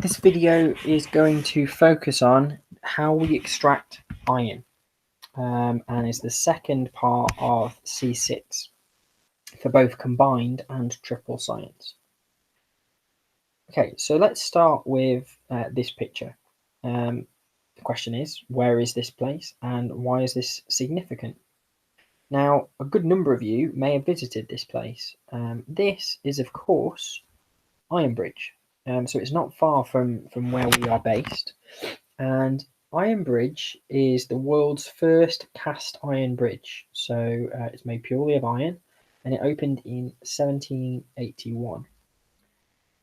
This video is going to focus on how we extract iron, and is the second part of C6 for both combined and triple science. Okay, so let's start with this picture. The question is, where is this place and why is this significant? Now, a good number of you may have visited this place. This is, of course, Ironbridge. So it's not far from where we are based. And Ironbridge is the world's first cast iron bridge. So it's made purely of iron, and it opened in 1781.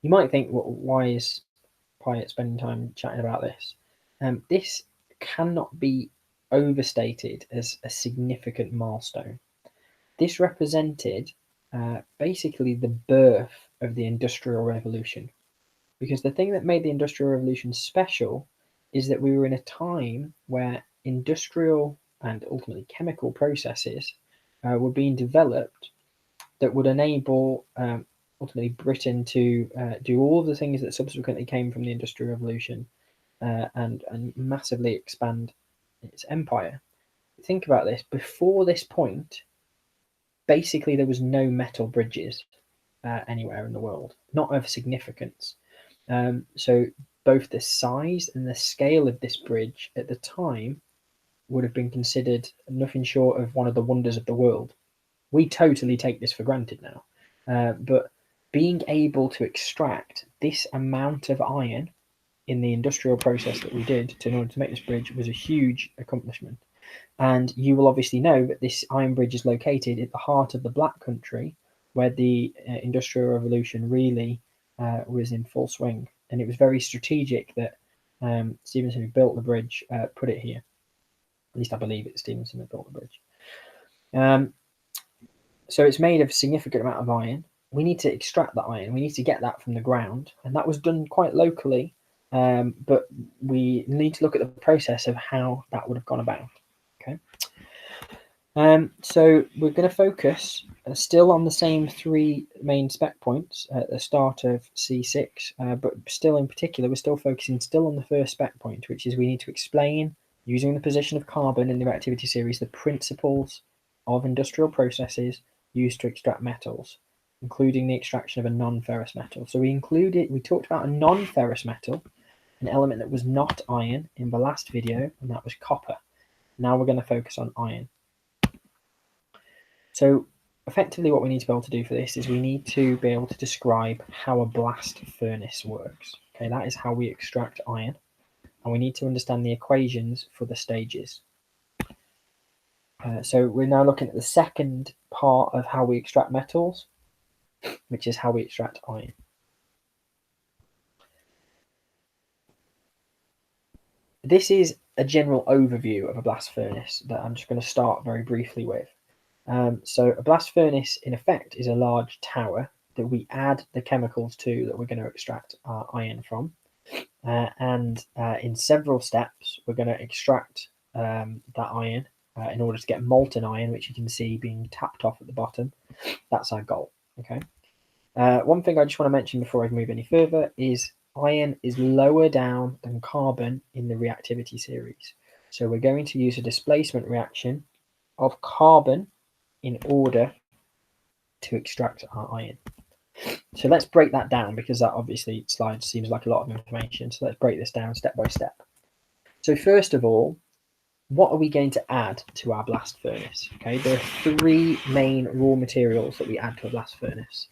You might think, well, why is Pyatt spending time chatting about this? This cannot be overstated as a significant milestone. This represented basically the birth of the Industrial Revolution. Because the thing that made the Industrial Revolution special is that we were in a time where industrial and ultimately chemical processes were being developed that would enable ultimately Britain to do all of the things that subsequently came from the Industrial Revolution and massively expand its empire. Think about this. Before this point, basically there was no metal bridges anywhere in the world, not of significance. So both the size and the scale of this bridge at the time would have been considered nothing short of one of the wonders of the world. We totally take this for granted now, but being able to extract this amount of iron in the industrial process that we did in order to make this bridge was a huge accomplishment. And you will obviously know that this iron bridge is located at the heart of the Black Country, where the Industrial Revolution really was in full swing. And it was very strategic that Stevenson, who built the bridge, put it here. At least I believe it's Stevenson that built the bridge. So it's made of a significant amount of iron. We need to extract that iron. We need to get that from the ground. And that was done quite locally. But we need to look at the process of how that would have gone about. Okay. So we're going to focus still on the same three main spec points at the start of C6, but still in particular, we're still focusing still on the first spec point, which is we need to explain, using the position of carbon in the reactivity series, the principles of industrial processes used to extract metals, including the extraction of a non-ferrous metal. So we talked about a non-ferrous metal, an element that was not iron in the last video, and that was copper. Now we're going to focus on iron. So effectively what we need to be able to do for this is we need to be able to describe how a blast furnace works. Okay, that is how we extract iron, and we need to understand the equations for the stages. So we're now looking at the second part of how we extract metals, which is how we extract iron. This is a general overview of a blast furnace that I'm just going to start very briefly with. So a blast furnace, in effect, is a large tower that we add the chemicals to that we're going to extract our iron from. And in several steps, we're going to extract that iron in order to get molten iron, which you can see being tapped off at the bottom. That's our goal. Okay. One thing I just want to mention before I move any further is iron is lower down than carbon in the reactivity series. So we're going to use a displacement reaction of carbon in order to extract our iron. So let's break that down, because that obviously slide seems like a lot of information. So let's break this down step by step. So first of all, what are we going to add to our blast furnace? Okay, there are three main raw materials that we add to a blast furnace.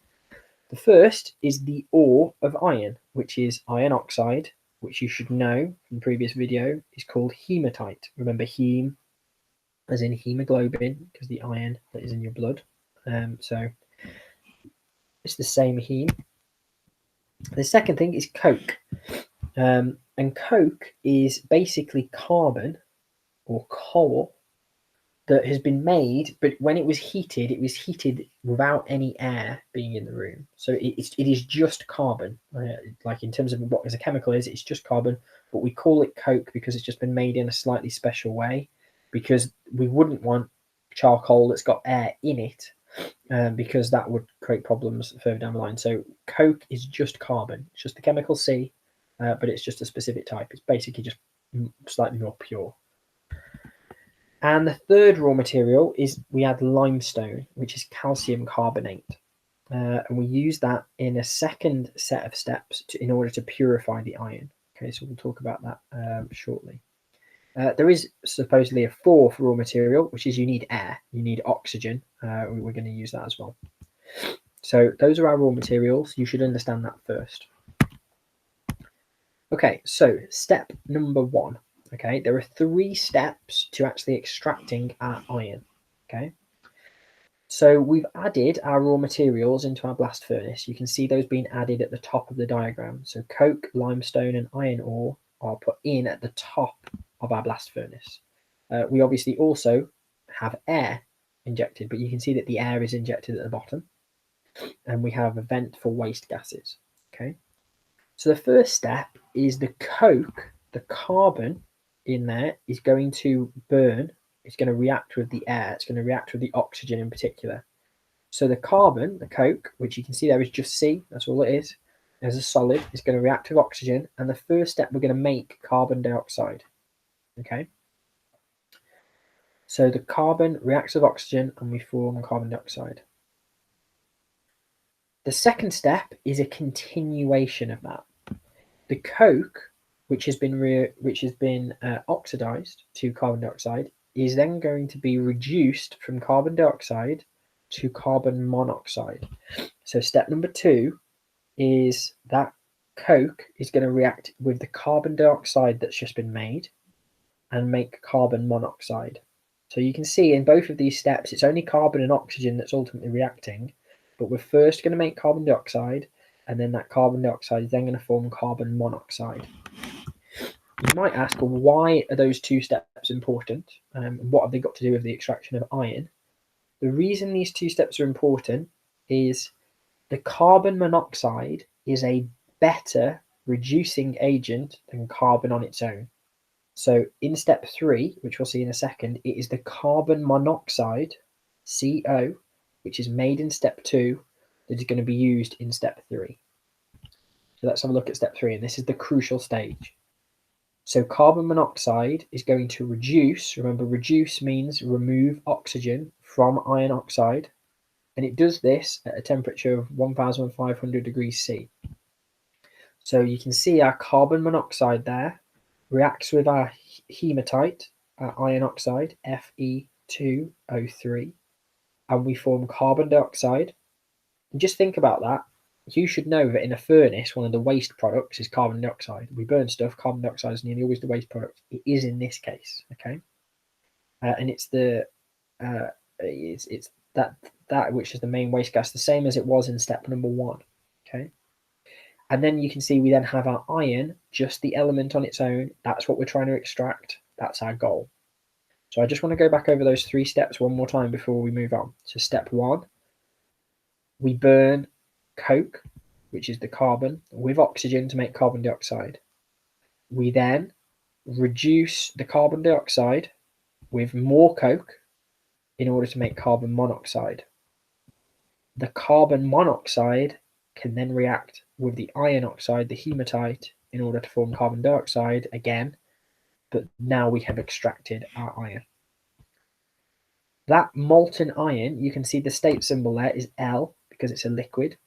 The first is the ore of iron, which is iron oxide, which you should know from the previous video is called hematite. Remember, heme as in hemoglobin, because the iron that is in your blood. So it's the same heme. The second thing is coke. And coke is basically carbon or coal that has been made, but when it was heated without any air being in the room. So it is just carbon. Like in terms of what as a chemical is, it's just carbon, but we call it coke because it's just been made in a slightly special way, because we wouldn't want charcoal that's got air in it, because that would create problems further down the line. So coke is just carbon. It's just the chemical C, but it's just a specific type. It's basically just slightly more pure. And the third raw material is we add limestone, which is calcium carbonate. And we use that in a second set of steps in order to purify the iron. Okay, so we'll talk about that shortly. There is supposedly a fourth raw material, which is you need air, you need oxygen. We're going to use that as well. So those are our raw materials. You should understand that first. Okay, so step number 1. Okay, there are 3 steps to actually extracting our iron. Okay, so we've added our raw materials into our blast furnace. You can see those being added at the top of the diagram. So coke, limestone, and iron ore are put in at the top of our blast furnace. We obviously also have air injected, but you can see that the air is injected at the bottom, and we have a vent for waste gases. Okay, so the first step is the coke, the carbon in there is going to burn. It's going to react with the air. It's going to react with the oxygen in particular. So the carbon, the coke, which you can see there is just C, that's all it is, as a solid, is going to react with oxygen. And the first step, we're going to make carbon dioxide. Okay. So the carbon reacts with oxygen and we form carbon dioxide. The second step is a continuation of that. The coke, which has been oxidized to carbon dioxide, is then going to be reduced from carbon dioxide to carbon monoxide. So step number 2 is that coke is going to react with the carbon dioxide that's just been made and make carbon monoxide. So you can see in both of these steps, it's only carbon and oxygen that's ultimately reacting, but we're first going to make carbon dioxide, and then that carbon dioxide is then going to form carbon monoxide. You might ask, well, why are those 2 steps important? What have they got to do with the extraction of iron? The reason these 2 steps are important is the carbon monoxide is a better reducing agent than carbon on its own. So in step 3, which we'll see in a second, it is the carbon monoxide, CO, which is made in step 2, that is going to be used in step 3. So let's have a look at step 3, and this is the crucial stage. So carbon monoxide is going to reduce, remember reduce means remove oxygen from iron oxide, and it does this at a temperature of 1500 degrees C. So you can see our carbon monoxide there reacts with our hematite, our iron oxide, Fe2O3, and we form carbon dioxide. And just think about that. You should know that in a furnace, one of the waste products is carbon dioxide. We burn stuff, carbon dioxide is nearly always the waste product. It is in this case, okay? And it's the it's that which is the main waste gas, the same as it was in step number 1, okay? And then you can see we then have our iron, just the element on its own. That's what we're trying to extract. That's our goal. So I just want to go back over those 3 steps one more time before we move on. So step 1, we burn coke, which is the carbon, with oxygen to make carbon dioxide. We then reduce the carbon dioxide with more coke in order to make carbon monoxide. The carbon monoxide can then react with the iron oxide, the hematite, in order to form carbon dioxide again, but now we have extracted our iron. That molten iron, you can see the state symbol there is L because it's a liquid.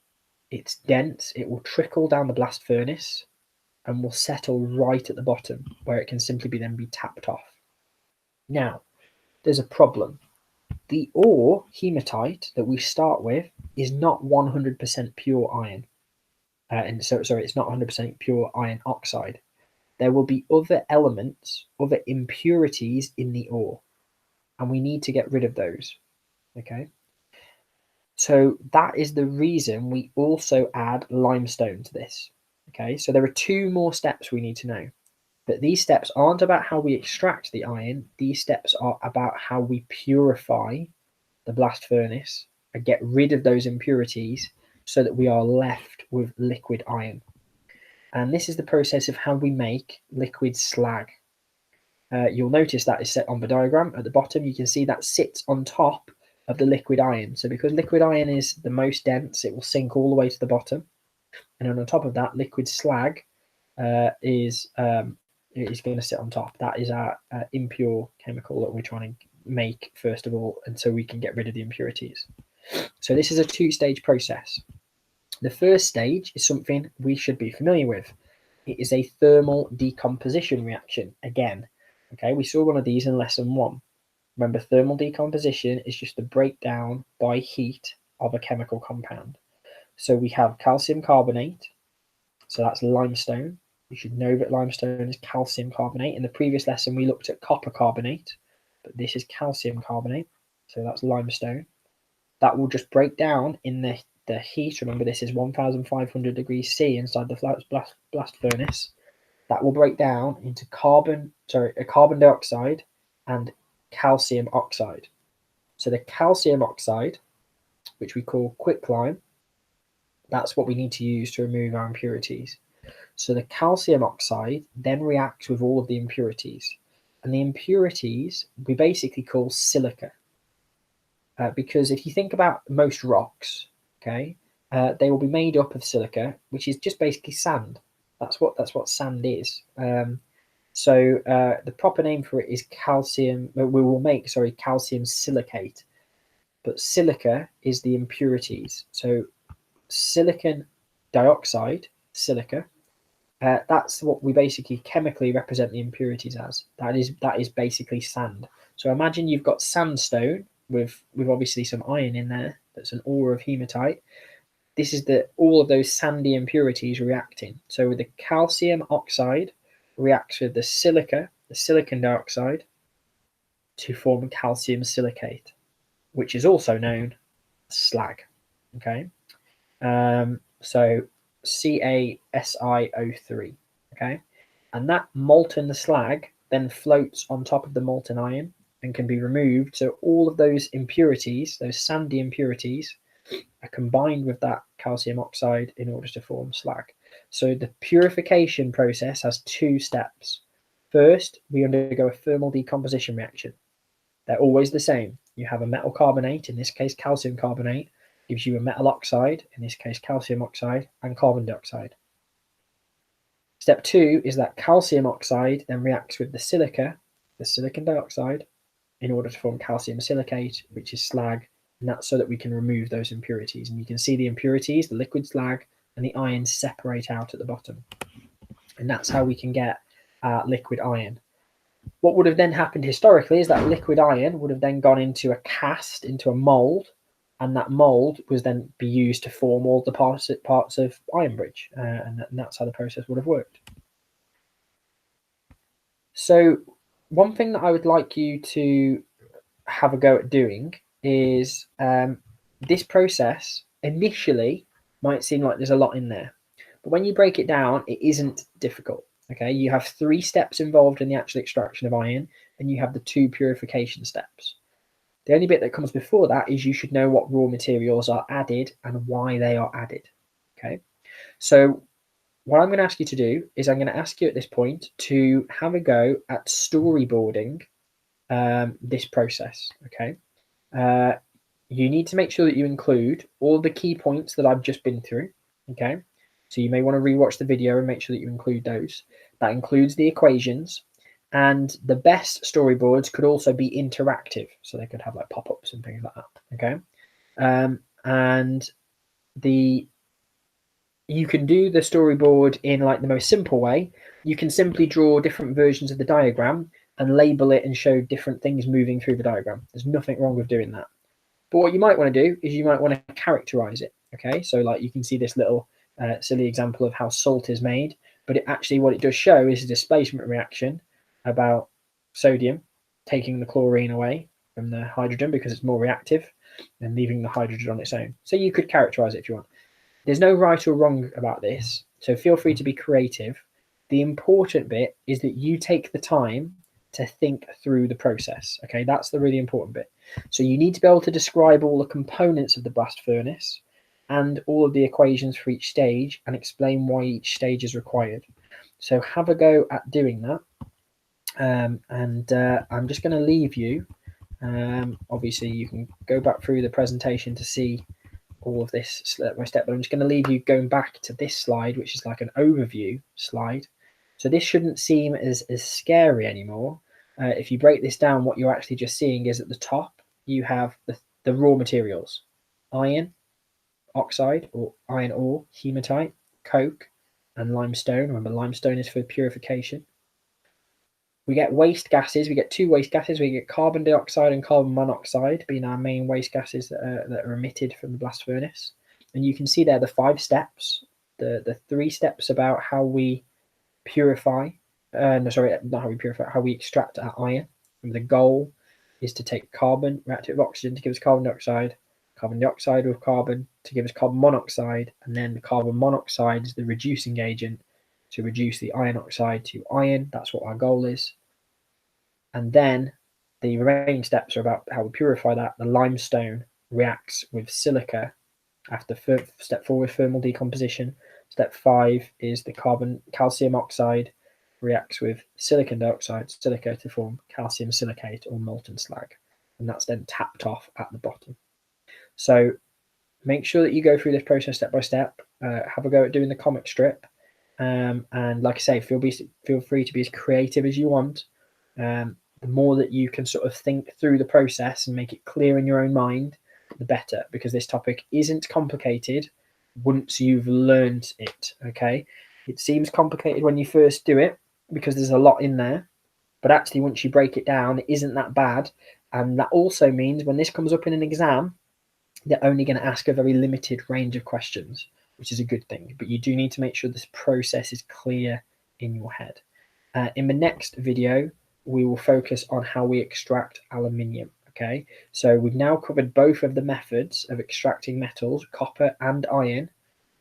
It's dense, it will trickle down the blast furnace and will settle right at the bottom where it can simply then be tapped off. Now, there's a problem. The ore, hematite, that we start with is not 100% pure iron. It's not 100% pure iron oxide. There will be other elements, other impurities in the ore, and we need to get rid of those, okay? So that is the reason we also add limestone to this, okay? So there are 2 more steps we need to know, but these steps aren't about how we extract the iron. These steps are about how we purify the blast furnace and get rid of those impurities so that we are left with liquid iron. And this is the process of how we make liquid slag. You'll notice that is set on the diagram. At the bottom, you can see that sits on top of the liquid iron. So because liquid iron is the most dense, it will sink all the way to the bottom. And then on top of that, liquid slag is going to sit on top. That is our impure chemical that we're trying to make first of all, and so we can get rid of the impurities. So this is a two-stage process. The first stage is something we should be familiar with. It is a thermal decomposition reaction. Again, okay, we saw one of these in lesson 1. Remember, thermal decomposition is just the breakdown by heat of a chemical compound. So we have calcium carbonate, so that's limestone. You should know that limestone is calcium carbonate. In the previous lesson, we looked at copper carbonate, but this is calcium carbonate, so that's limestone. That will just break down in the heat. Remember, this is 1500 degrees C inside the blast furnace. That will break down into carbon dioxide and calcium oxide. So the calcium oxide, which we call quicklime, that's what we need to use to remove our impurities. So the calcium oxide then reacts with all of the impurities. And the impurities we basically call silica. Because if you think about most rocks, okay, they will be made up of silica, which is just basically sand. That's what sand is. So the proper name for it is calcium. We will make calcium silicate, but silica is the impurities. So silicon dioxide, silica. That's what we basically chemically represent the impurities as. That is basically sand. So imagine you've got sandstone with obviously some iron in there. That's an ore of hematite. This is all of those sandy impurities reacting. So the calcium oxide reacts with the silica, the silicon dioxide, to form calcium silicate, which is also known as slag. Okay, so CaSiO3. Okay, and that molten slag then floats on top of the molten iron and can be removed. So all of those impurities, those sandy impurities, are combined with that calcium oxide in order to form slag. So the purification process has 2 steps. First, we undergo a thermal decomposition reaction. They're always the same. You have a metal carbonate, in this case calcium carbonate, gives you a metal oxide, in this case calcium oxide, and carbon dioxide. Step 2 is that calcium oxide then reacts with the silica, the silicon dioxide, in order to form calcium silicate, which is slag, and that's so that we can remove those impurities. And you can see the impurities, the liquid slag, and the iron separate out at the bottom. And that's how we can get liquid iron. What would have then happened historically is that liquid iron would have then gone into a cast, into a mould, and that mould was then be used to form all the parts of Iron Bridge, and that's how the process would have worked. So one thing that I would like you to have a go at doing is this process initially might seem like there's a lot in there, but when you break it down, it isn't difficult. Okay, you have 3 steps involved in the actual extraction of iron, and you have the 2 purification steps. The only bit that comes before that is you should know what raw materials are added and why they are added. Okay, so what I'm going to ask you to do is I'm going to ask you at this point to have a go at storyboarding this process. Okay, you need to make sure that you include all the key points that I've just been through. Okay, so you may want to rewatch the video and make sure that you include those. That includes the equations, and the best storyboards could also be interactive, so they could have like pop-ups and things like that. Okay, and you can do the storyboard in like the most simple way. You can simply draw different versions of the diagram and label it and show different things moving through the diagram. There's nothing wrong with doing that. But what you might want to do is you might want to characterize it. Okay, so like you can see this little silly example of how salt is made, but what it does show is a displacement reaction about sodium taking the chlorine away from the hydrogen because it's more reactive and leaving the hydrogen on its own. So you could characterize it if you want. There's no right or wrong about this, so feel free to be creative. The important bit is that you take the time to think through the process. Okay, that's the really important bit. So you need to be able to describe all the components of the blast furnace and all of the equations for each stage and explain why each stage is required. So have a go at doing that. I'm just going to leave you. Obviously, you can go back through the presentation to see all of this step by step, but I'm just going to leave you going back to this slide, which is like an overview slide. So this shouldn't seem as scary anymore. If you break this down, what you're actually just seeing is at the top, you have the raw materials: iron oxide or iron ore, hematite, coke, and limestone. Remember, limestone is for purification. We get waste gases. We get two waste gases. We get carbon dioxide and carbon monoxide being our main waste gases that are emitted from the blast furnace. And you can see there the 5 steps, the 3 steps about how we purify. No, sorry, not how we purify, how we extract our iron. And the goal is to take carbon, react it with oxygen to give us carbon dioxide with carbon to give us carbon monoxide, and then the carbon monoxide is the reducing agent to reduce the iron oxide to iron. That's what our goal is. And then the remaining steps are about how we purify that. The limestone reacts with silica after step 4 with thermal decomposition. Step 5 is the calcium oxide reacts with silicon dioxide, silica, to form calcium silicate or molten slag. And that's then tapped off at the bottom. So make sure that you go through this process step by step. Have a go at doing the comic strip. And like I say, feel free to be as creative as you want. The more that you can sort of think through the process and make it clear in your own mind, the better, because this topic isn't complicated once you've learned it. Okay, it seems complicated when you first do it because there's a lot in there, but actually once you break it down, it isn't that bad. And that also means when this comes up in an exam, they're only going to ask a very limited range of questions, which is a good thing. But you do need to make sure this process is clear in your head. In the next video, we will focus on how we extract aluminium. Okay, so we've now covered both of the methods of extracting metals, copper and iron,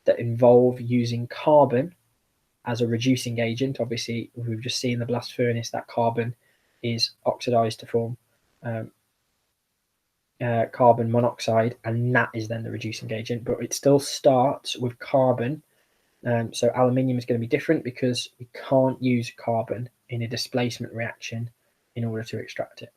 that involve using carbon as a reducing agent. Obviously, we've just seen the blast furnace that carbon is oxidized to form carbon monoxide, and that is then the reducing agent, but it still starts with carbon. So aluminium is going to be different because we can't use carbon in a displacement reaction in order to extract it.